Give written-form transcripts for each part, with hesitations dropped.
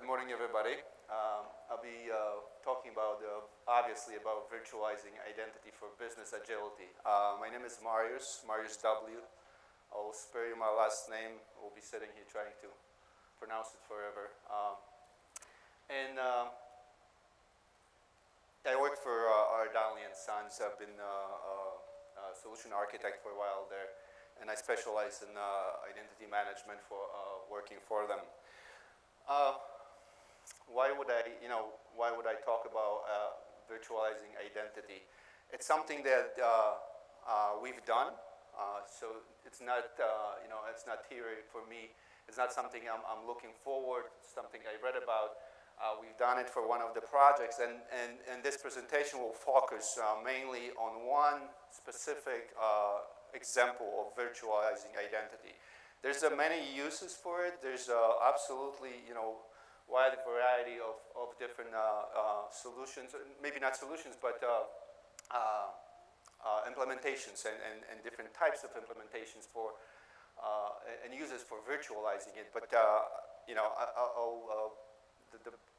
morning, everybody. I'll be talking about, obviously, about virtualizing identity for business agility. My name is Marius W. I'll spare you my last name. We'll be sitting here trying to pronounce it forever. I work for RR Donnelley Sons. I've been a solution architect for a while there, and I specialize in identity management for working for them. Why would I talk about virtualizing identity? It's something that we've done. So it's not, it's not theory for me. It's not something I'm looking forward. It's something I read about. We've done it for one of the projects, and this presentation will focus mainly on one specific example of virtualizing identity. There's many uses for it. There's absolutely, wide variety of different solutions, maybe not solutions, but implementations and different types of implementations for and uses for virtualizing it. But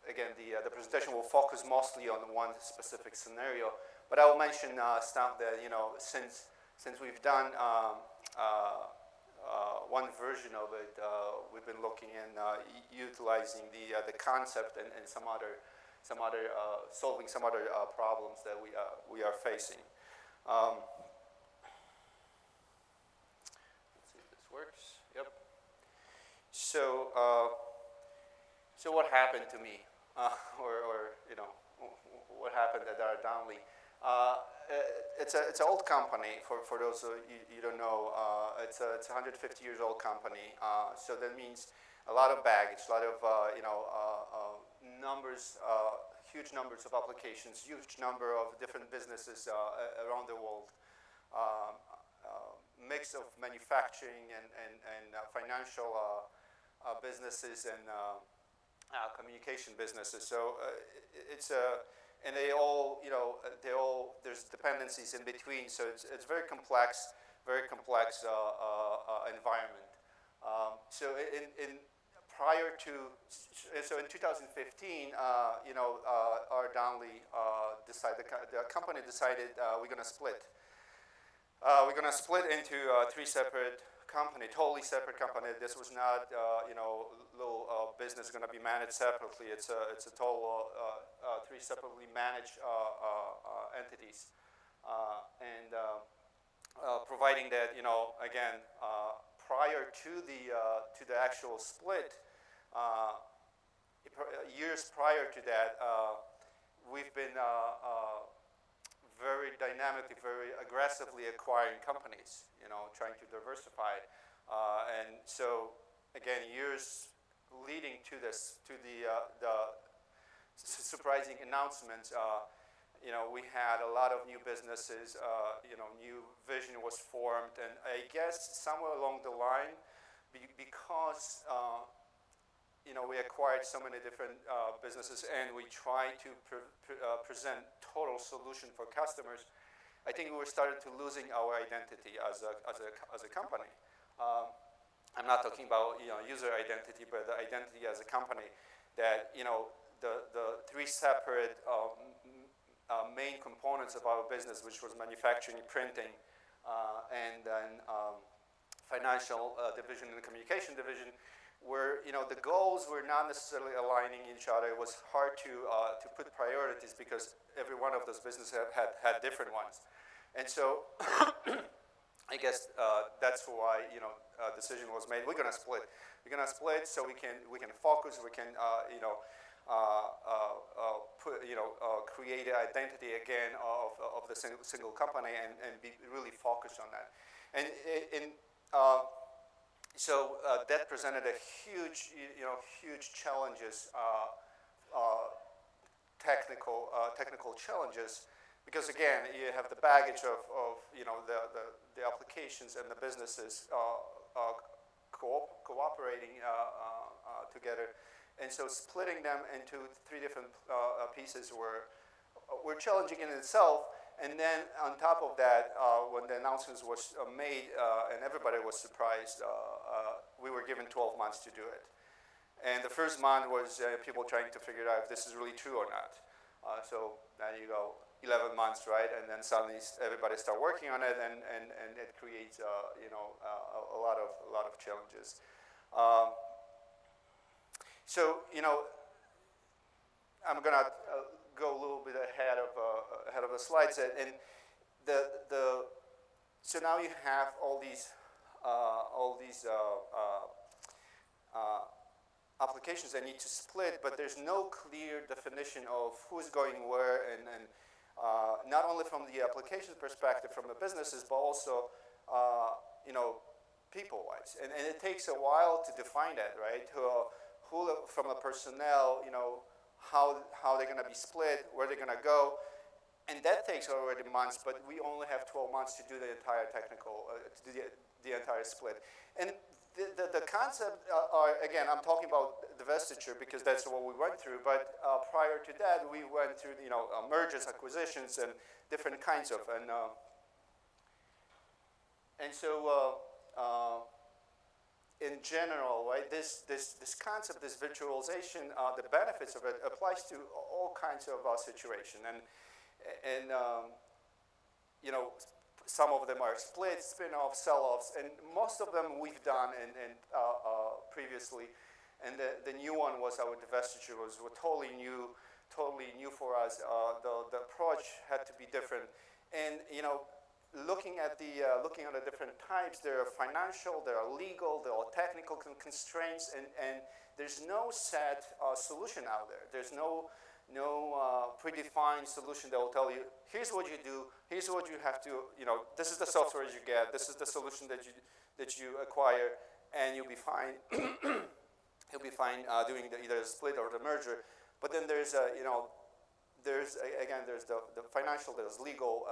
again, the presentation will focus mostly on one specific scenario. But I will mention stuff that since we've done one version of it, we've been looking in utilizing the concept and solving some other problems that we are facing. Let's see if this works. Yep. So what happened to me, or what happened at RR Donnelley? It's an old company. For those of you don't know, it's a 150 years old company. So that means a lot of baggage, a lot of numbers, huge numbers of applications, huge number of different businesses around the world. Mix of manufacturing and financial businesses and communication businesses. So it's a and they all, there's dependencies in between. So it's very complex environment. So in 2015, RR Donnelley decided, the company decided we're going to split. We're going to split into three separate company, totally separate company. This was not, little business going to be managed separately. It's a total three separately managed entities, and providing that, again, prior to the actual split, years prior to that, we've been very dynamically, very aggressively acquiring companies, trying to diversify. And so, again, years leading to this, to the surprising announcements, we had a lot of new businesses, new vision was formed, and I guess somewhere along the line, because we acquired so many different businesses and we tried to present total solution for customers, I think we were starting to losing our identity as a company. I'm not talking about user identity, but the identity as a company. That the three separate main components of our business, which was manufacturing, printing, and then financial division and communication division, where the goals were not necessarily aligning each other. It was hard to put priorities because every one of those businesses had different ones, and so I guess that's why a decision was made. We're going to split. We're going to split so we can focus. We can create an identity again of the single company and be really focused on that. And so that presented a huge challenges, technical challenges, because again, you have the baggage of the applications and the businesses cooperating together, and so splitting them into three different pieces were challenging in itself. And then on top of that, when the announcement was made and everybody was surprised, we were given 12 months to do it. And the first month was people trying to figure out if this is really true or not. So then you go 11 months, right? And then suddenly everybody start working on it, and it creates a lot of challenges. So I'm gonna go a little bit ahead of the slides, and so now you have all these applications that need to split, but there's no clear definition of who's going where, and not only from the application perspective, from the businesses, but also people-wise, and it takes a while to define that, right? Who from the personnel, how they're going to be split, where they're going to go, and that takes already months. But we only have 12 months to do the entire technical, to do the entire split. And the concept are, again, I'm talking about divestiture because that's what we went through. But prior to that, we went through mergers, acquisitions, and different kinds of and so. In general, right, this concept, this virtualization, the benefits of it applies to all kinds of situations, and some of them are splits, spin-offs, sell-offs, and most of them we've done previously, and the new one was our divestiture was totally new for us. The approach had to be different, and looking at the different types, there are financial, there are legal, there are technical constraints, and there's no set solution out there. There's no predefined solution that will tell you, here's what you do, here's what you have to, this is the software you get, this is the solution that you acquire, and you'll be fine. You'll be fine doing either the split or the merger. But then there's there's the financial, there's legal.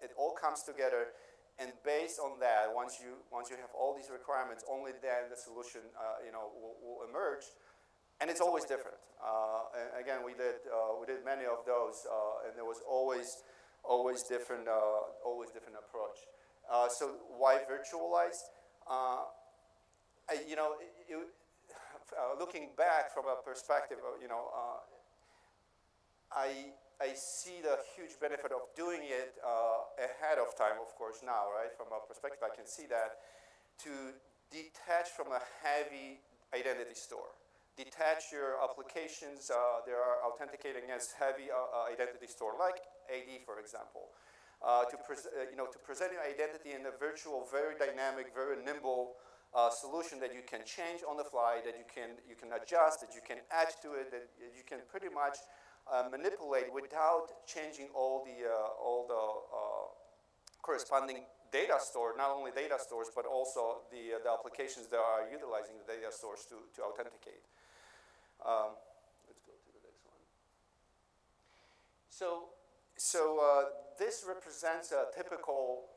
It all comes together, and based on that, once you have all these requirements, only then the solution will emerge, and it's always different. And again, we did many of those, and there was always different approach. So why virtualize? Looking back from a perspective of I see the huge benefit of doing it ahead of time, of course, now, right? From a perspective, I can see that, to detach from a heavy identity store. Detach your applications that are authenticating against heavy identity store, like AD, for example. To present your identity in a virtual, very dynamic, very nimble solution that you can change on the fly, that you can adjust, that you can add to it, that you can pretty much manipulate without changing all the corresponding data store, not only data stores, but also the applications that are utilizing the data stores to authenticate. Let's go to the next one. So this represents a typical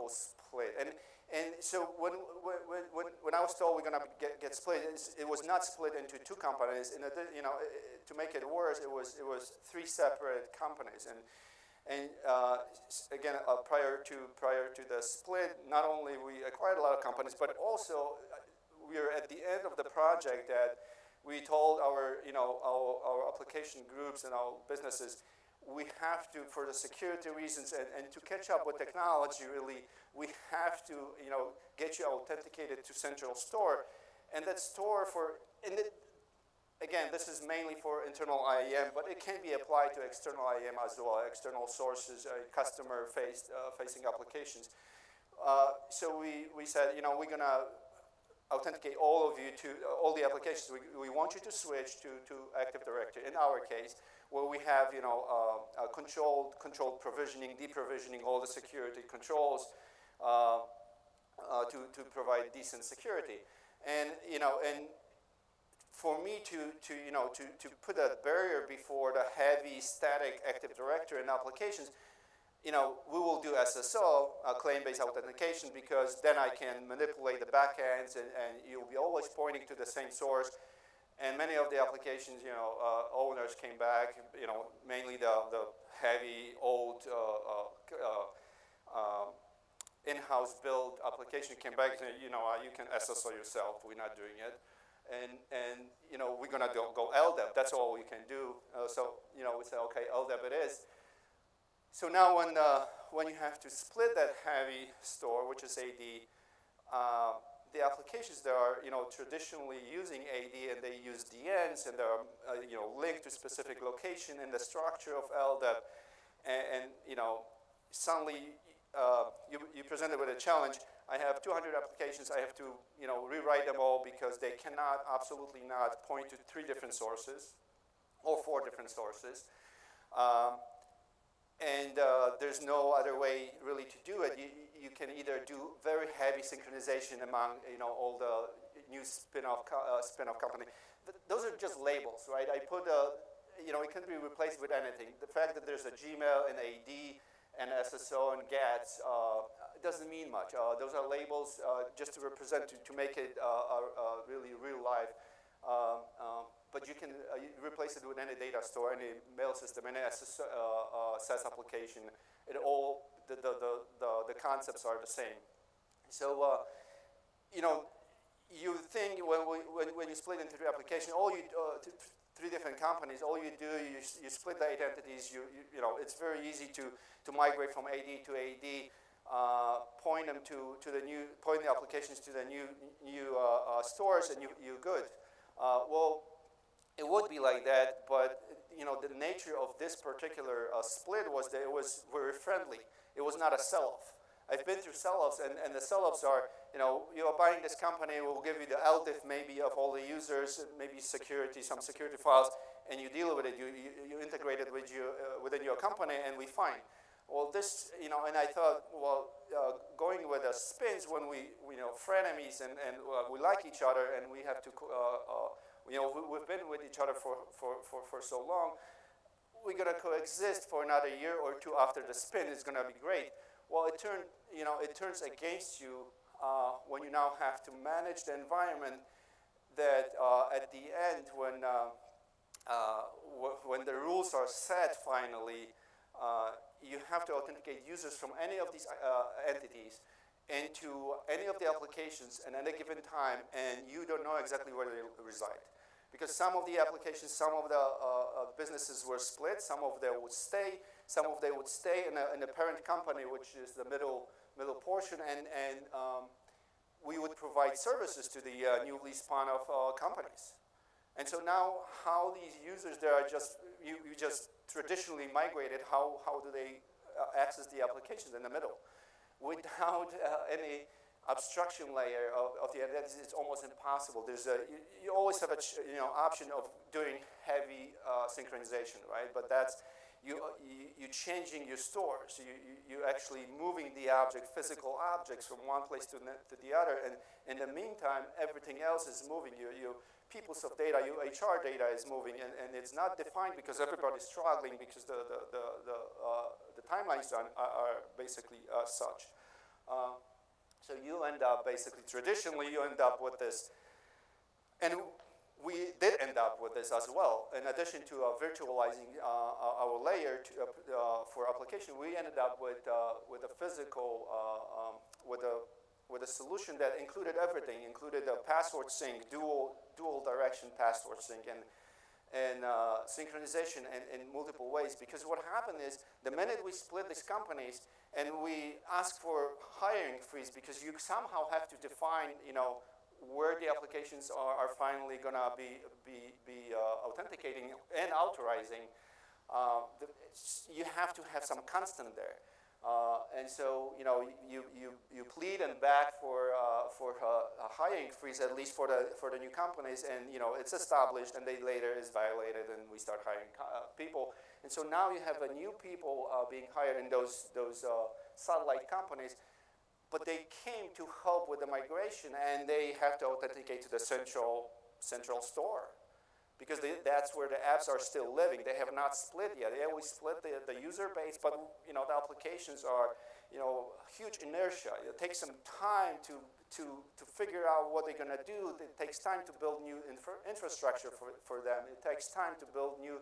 split, and so when I was told we're going to get split, it was not split into two companies. And to make it worse, it was three separate companies. And again, prior to the split, not only we acquired a lot of companies, but also we are at the end of the project that we told our application groups and our businesses, we have to, for the security reasons and to catch up with technology, really, we have to get you authenticated to central store, and that store again, this is mainly for internal IAM, but it can be applied to external IAM as well, external sources, customer-facing applications. So we said, we're going to authenticate all of you to all the applications. We want you to switch to Active Directory. In our case, where we have controlled provisioning, deprovisioning, all the security controls to provide decent security. And for me to put a barrier before the heavy static Active Directory and applications, we will do SSO, claim-based authentication, because then I can manipulate the backends, and you'll be always pointing to the same source. And many of the applications, owners came back, mainly the heavy old in-house build application came back and said, you can SSO yourself, we're not doing it. and we're gonna go LDAP. That's all we can do. So we say, okay, LDAP it is. So now when you have to split that heavy store, which is AD, the applications that are traditionally using AD and they use DNs and they're linked to specific location in the structure of LDAP, and suddenly you presented with a challenge. I have 200 applications. I have to rewrite them all because they cannot absolutely not point to 3 different sources or 4 different sources. And there's no other way really to do it. You can either do very heavy synchronization among all the new spin-off company. Those are just labels, right? I put it can be replaced with anything. The fact that there's a Gmail and AD and SSO and GATS doesn't mean much. Those are labels just to represent, to make it really real life. But you can replace it with any data store, any mail system, any SaaS application. It all the concepts are the same. So you think when you split into 3 applications, all you 3 different companies, all you do you split the identities. It's very easy to migrate from AD to AD. Point the applications to the new stores, and you're good. Well, it would be like that, but the nature of this particular split was that it was very friendly. It was not a sell-off. I've been through sell-offs, and the sell-offs are, you are buying this company, we'll give you the LDIF maybe of all the users, maybe some security files, and you deal with it. You integrate it within your company, and we find. Well, this, and I thought, well, going with the spins when we frenemies and we like each other, and we have to. We've been with each other for so long. We're gonna coexist for another year or 2 after the spin. It's gonna be great. Well, it turns against you when you now have to manage the environment. That at the end, when the rules are set finally, you have to authenticate users from any of these entities into any of the applications at any given time, and you don't know exactly where they reside. Because some of the applications, some of the businesses were split, some of them would stay, some of them would stay in the parent company, which is the middle portion, and we would provide services to the newly spun-off companies. And so now, how these users that are you just traditionally migrated, how do they access the applications in the middle? Without any abstraction layer of the identity, it's almost impossible. You always have a option of doing heavy synchronization, right? But that's you changing your stores. You actually moving the physical objects from one place to the other, and in the meantime, everything else is moving. Peoples of data, your HR data is moving, and it's not defined because everybody's struggling because the timelines are basically such. So you end up basically, traditionally, you end up with this, and we did end up with this as well. In addition to virtualizing our layer for application, we ended up with a physical, with a solution that included everything, included a password sync, dual direction password sync, and synchronization in multiple ways. Because what happened is, the minute we split these companies and we ask for hiring freeze, because you somehow have to define, where the applications are finally going to be authenticating and authorizing, you have to have some constant there. And so, you plead and beg for a hiring freeze, at least for the new companies, and it's established, and they later is violated, and we start hiring people. And so now you have a new people being hired in those satellite companies, but they came to help with the migration, and they have to authenticate to the central store. Because that's where the apps are still living. They have not split yet. They always split the user base, but the applications are, huge inertia. It takes some time to figure out what they're going to do. It takes time to build new infrastructure for them. It takes time to build new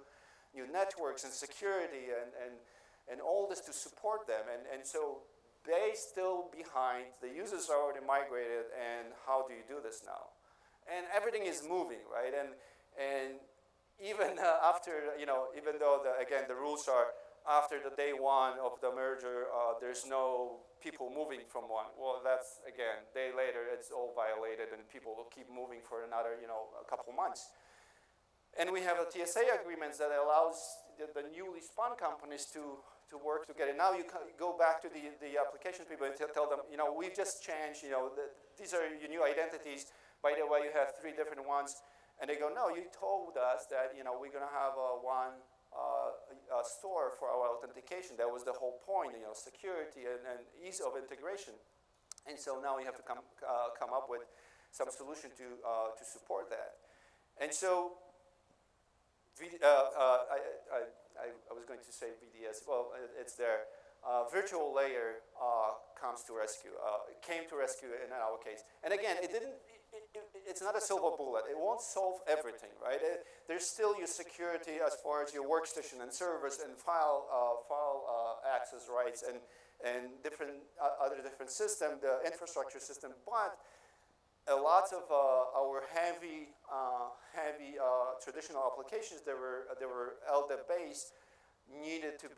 networks and security and all this to support them. And so they still behind. The users are already migrated, and how do you do this now? and everything is moving, right? And even after, even though again the rules are after the day one of the merger, there's no people moving from one. Well, that's again day later, it's all violated, and people will keep moving for another, a couple months. And we have a TSA agreements that allows the newly spun companies to work together. Now you go back to the application people and tell them, we've just changed, these are your new identities. By the way, you have 3 different ones. And they go, no, you told us that, we're going to have one store for our authentication. That was the whole point, security and ease of integration. And so now we have to come up with some solution to support that. And so I was going to say VDS. Well, it's there. Virtual layer comes to rescue. It came to rescue in our case. And again, it's not a silver bullet. It won't solve everything, right? There's still your security as far as your workstation and servers and file access rights and other different system, the infrastructure system. But a lot of our heavy traditional applications that were LDAP based needed to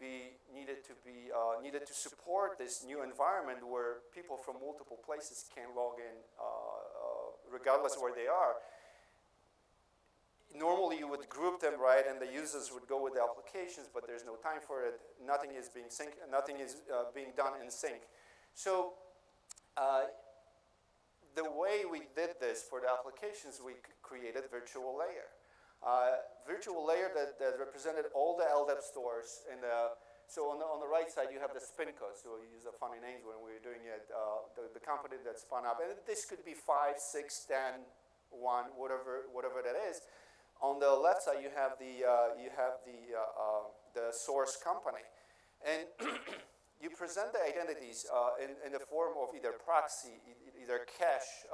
support this new environment where people from multiple places can log in regardless of where they are. Normally you would group them, right, and the users would go with the applications, but there's no time for it. Nothing is being being done in sync. So the way we did this for the applications, we created virtual layer. Virtual layer that represented all the LDAP stores. And so on the right side, you have the SpinCo. So we use the funny names when we were doing it. The company that spun up. And this could be 5, 6, 10, 1, whatever that is. On the left side, you have the source company. And you present the identities in the form of either proxy, either cache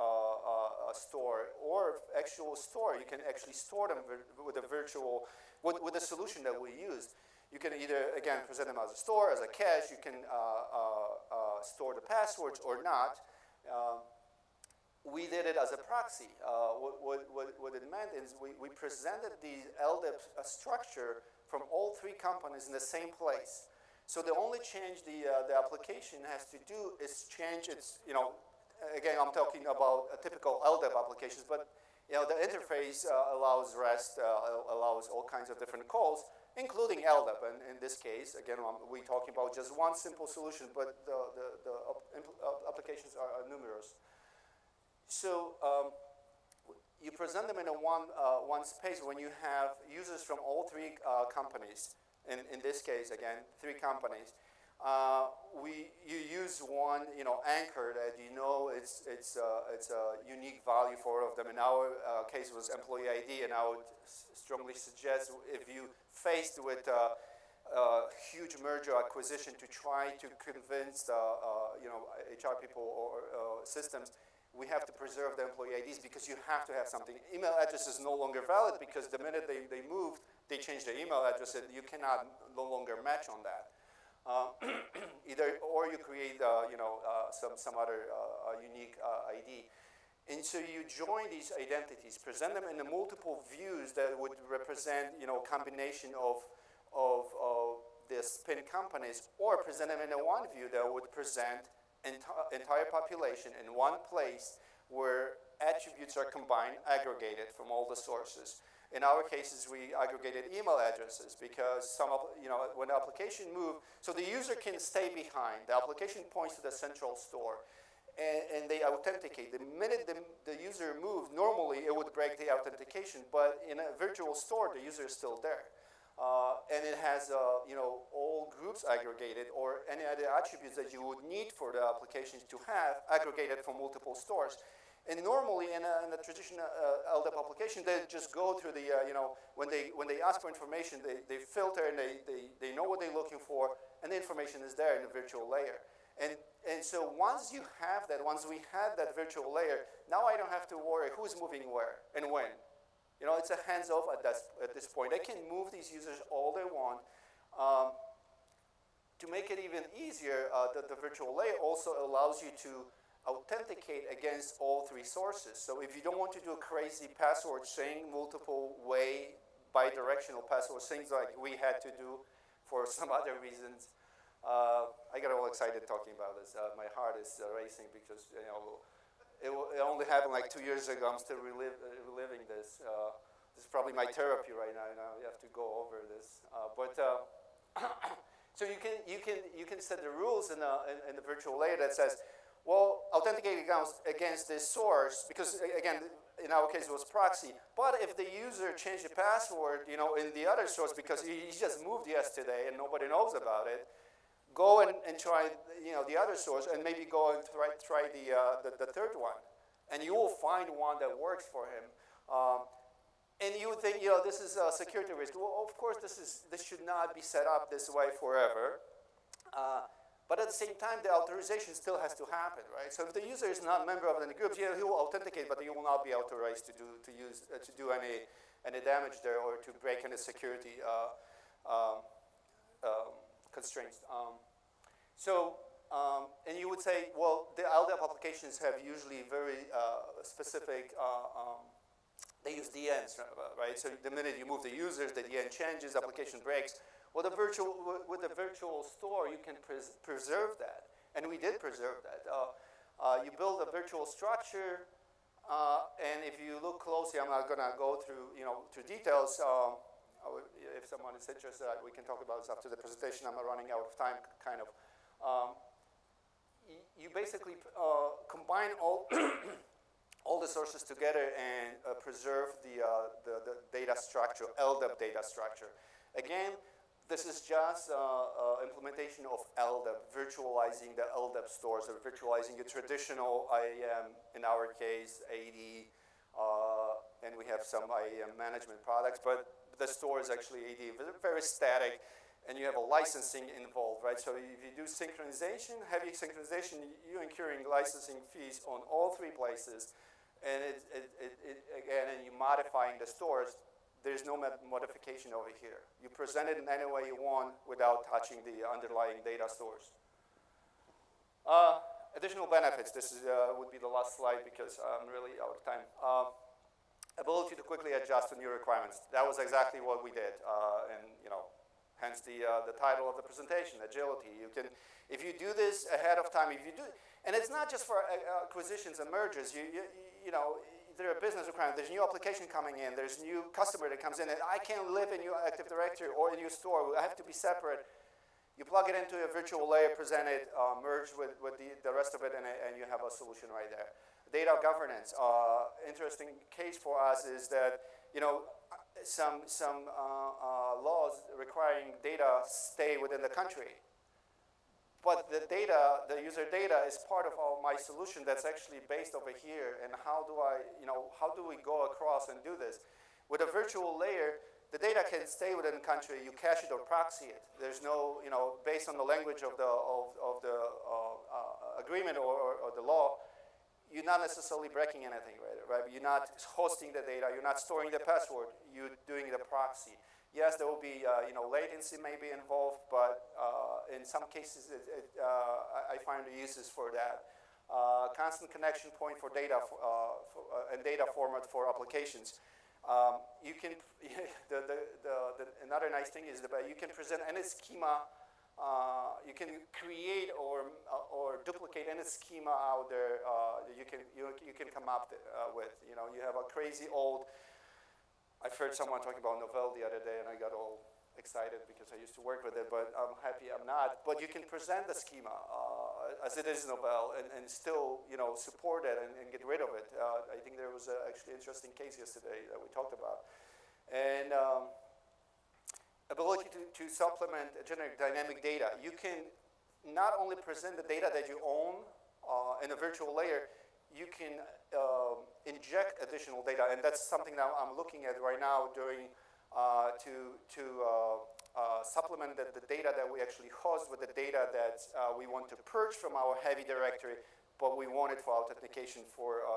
store, or actual store. You can actually store them with a virtual, with a solution that we used. You can either, again, present them as a store, as a cache. You can store the passwords or not. We did it as a proxy. What it meant is we presented the LDAP structure from all 3 companies in the same place. So the only change the application has to do is change its, again, I'm talking about a typical LDAP applications, but the interface allows REST, allows all kinds of different calls, including LDAP. And in this case, again, we're talking about just one simple solution, but the applications are numerous. So you present them in one space when you have users from all 3 companies. In this case, again, 3 companies. You use one, anchor that it's a unique value for all of them. In our case, it was employee ID, and I would strongly suggest if you faced with a huge merger acquisition to try to convince HR people or systems, we have to preserve the employee IDs because you have to have something. Email address is no longer valid because the minute they moved, they changed their email address, and you cannot no longer match on that. Or you create, some other unique ID. And so you join these identities, present them in the multiple views that would represent, combination of the spin companies, or present them in a one view that would present entire population in one place where attributes are combined, aggregated from all the sources. In our cases, we aggregated email addresses because when the application moved, so the user can stay behind. The application points to the central store, and they authenticate. The minute the user moved, normally it would break the authentication, but in a virtual store, the user is still there. And it has all groups aggregated, or any other attributes that you would need for the applications to have aggregated from multiple stores. And normally in a traditional LDAP application, they just go through the, when they ask for information, they filter and they know what they're looking for, and the information is there in the virtual layer. And so once you have that, once we had that virtual layer, now I don't have to worry who's moving where and when. It's a hands-off at this point. They can move these users all they want. To make it even easier, the virtual layer also allows you to authenticate against all three sources. So if you don't want to do a crazy password string, multiple way bidirectional password things like we had to do for some other reasons. I got all excited talking about this. My heart is racing because it only happened like 2 years ago. I'm still reliving this. This is probably my therapy right now. You have to go over this. So you can set the rules in the virtual layer that says, well, authenticate against this source, because again, in our case it was proxy. But if the user changed the password, in the other source because he just moved yesterday and nobody knows about it, go and try the other source and maybe go and try the third one, and you will find one that works for him. And you would think, this is a security risk. Well, of course, this should not be set up this way forever. But at the same time, the authorization still has to happen, right? So if the user is not a member of any groups, he will authenticate, but he will not be authorized to do any damage there or to break any security constraints. And you would say, well, the LDAP applications have usually very specific. They use DNs, right? So the minute you move the users, the DN changes, application breaks. Well, with the virtual store, you can preserve that, and we did preserve that. You build a virtual structure, and if you look closely, I'm not going to go through details. If someone is interested, we can talk about this after the presentation. I'm running out of time, kind of. You basically combine all all the sources together and preserve the data structure, LDAP data structure. Again, this is just implementation of LDAP, virtualizing the LDAP stores, or virtualizing a traditional IAM, in our case, AD, and we have some IAM management products, but the store is actually AD, very static, and you have a licensing involved, right? So if you do synchronization, heavy synchronization, you're incurring licensing fees on all three places, and again, and you're modifying the stores. There's no modification over here. You present it in any way you want without touching the underlying data stores. Additional benefits. This would be the last slide because I'm really out of time. Ability to quickly adjust to new requirements. That was exactly what we did, and hence the title of the presentation, agility. You can, if you do this ahead of time, and it's not just for acquisitions and mergers. There are business requirements. There's new application coming in. There's new customer that comes in, and I can't live in your Active Directory or in your store. I have to be separate. You plug it into a virtual layer, present it, merge with the rest of it, and you have a solution right there. Data governance. Interesting case for us is that some laws requiring data stay within the country. But the data, the user data, is part of my solution that's actually based over here. And how do we go across and do this? With a virtual layer, the data can stay within the country. You cache it or proxy it. There's no, based on the language of the agreement or the law, you're not necessarily breaking anything, right? You're not hosting the data. You're not storing the password. You're doing the proxy. Yes, there will be, latency may be involved, but in some cases, I find the uses for that. Constant connection point for data and data format for applications. You can, another nice thing is that you can present any schema. You can create or duplicate any schema out there. You can come up with. You have a crazy old. I've heard someone talking about Novell the other day, and I got all excited because I used to work with it, but I'm happy I'm not. But you can present the schema as it is Novell and still, support it and get rid of it. I think there was actually an interesting case yesterday that we talked about. And ability to supplement generic dynamic data. You can not only present the data that you own in a virtual layer, you can inject additional data, and that's something that I'm looking at right now to supplement the data that we actually host with the data that we want to purge from our heavy directory, but we want it for authentication, for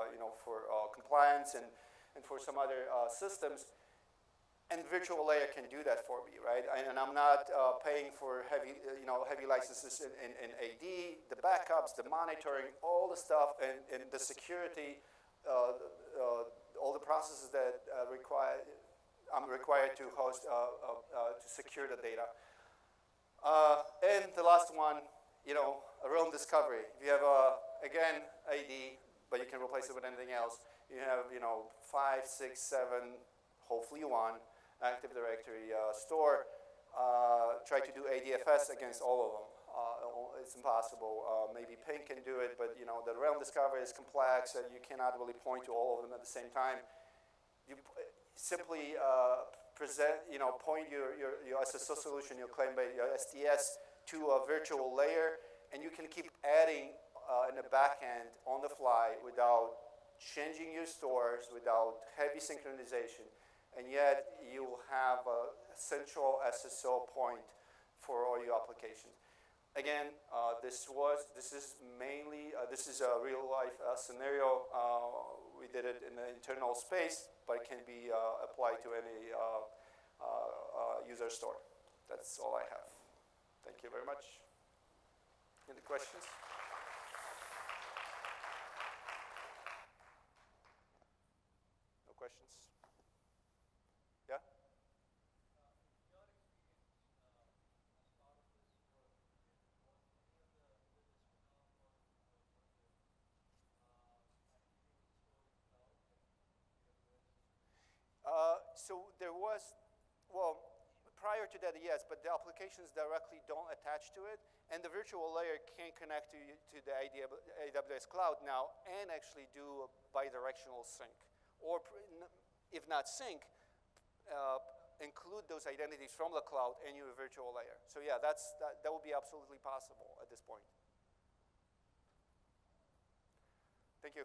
compliance and for some other systems. And virtual layer can do that for me, right? And I'm not paying for heavy licenses in AD, the backups, the monitoring, all the stuff, and the security, all the processes that I'm required to host to secure the data. And the last one, realm discovery. If you have again AD, but you can replace it with anything else. You have 5, 6, 7, hopefully 1. Active Directory store, try to do ADFS against all of them. It's impossible. Maybe Ping can do it, but the realm discovery is complex, and you cannot really point to all of them at the same time. You simply point your SSO solution, your claim-based, your STS, to a virtual layer, and you can keep adding in the back end on the fly without changing your stores, without heavy synchronization. And yet you will have a central SSO point for all your applications. Again, this is a real life scenario. We did it in the internal space, but it can be applied to any user store. That's all I have. Thank you very much. Any questions? No questions? Yeah? So there was, well, prior to that, yes, but the applications directly don't attach to it, and the virtual layer can connect to the AWS cloud now and actually do a bidirectional sync, or if not sync, include those identities from the cloud in your virtual layer. So yeah, that would be absolutely possible at this point. Thank you.